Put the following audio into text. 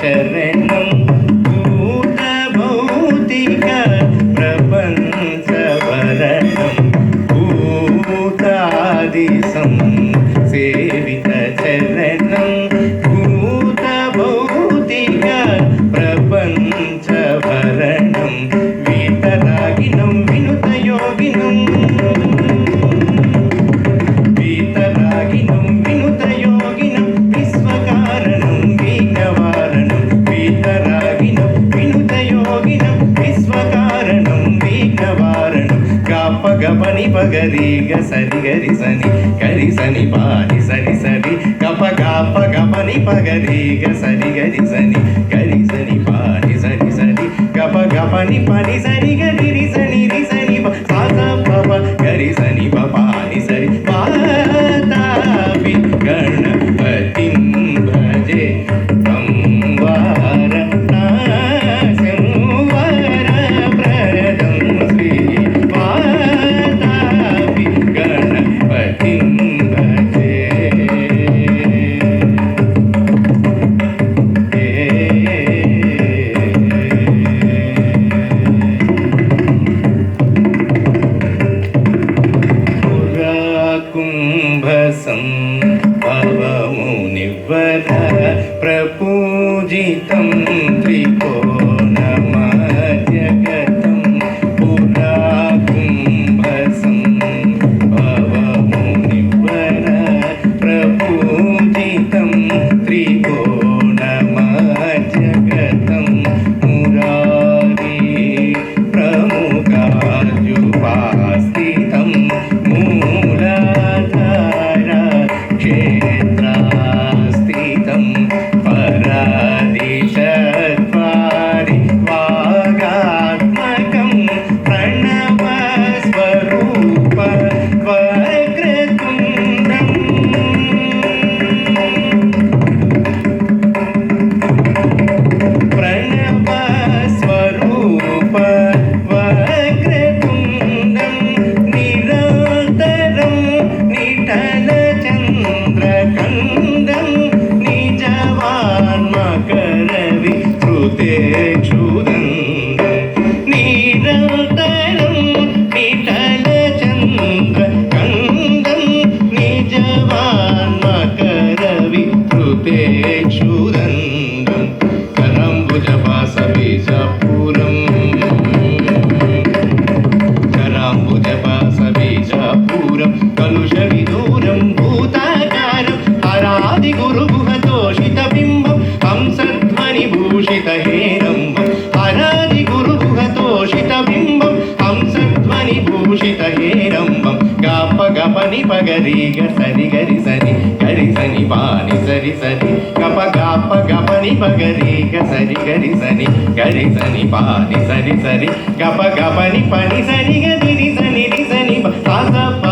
చరణం భూత భౌతిక ప్రపంచ వరణం భూతాది సేవిత చరణం భూత భౌతిక ప్రపంచ వరణం వీతరాగినం వినుత యోగినం వీతరాగినం వినుత యోగినం విశ్వకారణం విఘ్నవారణం వీతరాగినం వినుత యోగినం విశ్వకారణం విఘ్నవారణం గాప గపని పగరిగ సరి గరి సని గరి సని పాని సరి సరి గప గాప గపని పగరిగ సరి గరి సని గరి సని పాని సరి సరి గప గపని పని సరి గరి రి సని రి సని సా సా ప గరి సని ప పాని సరి పాతాపి గణపతిం భజే తం వార నాశం వరప్రదం శ్రీ పాతాపి గణపతిం భజే భవమునివర ప్రపూజితం త్రికోణమజగతం పురా కుంభసం భవమునివర ప్రపూజితం త్రికోణమజగతం మురారి ప్రముఖార్జుపాస్థితం క్షేత్రాస్థితం పరాదిశద్వారి వాగాత్మకం ప్రణవస్వరూప వక్రతుండం ప్రణవస్వరూప వక్రతుండం నిరంతరం నిఠల చంద్రకండం నిజవాన్మకరవి క్షుదండం నిరంతరం నిఠల చంద్రకండం నిజవాన్మకరవి క్షుదండం కరంబుజపాస బీజాపురం కరాంబుజపాస బీజాపురం కలుష విదూరం భూతాకారం హరాది గురుగుహతోషిత బింబం హంసధ్వని భూషిత హేరంబం హరాది గురుగుహతోషిత బింబం హంసధ్వని భూషిత హేరంబం గాప గపని పగరిగ సరి గరి సని గరి సని పాని సరి సరి గప గాప గపని పగరిగ సరి గరి సని గరి సని పాని సరి సరి గప గపని పని సరి గరి సని రి సని సా సా ప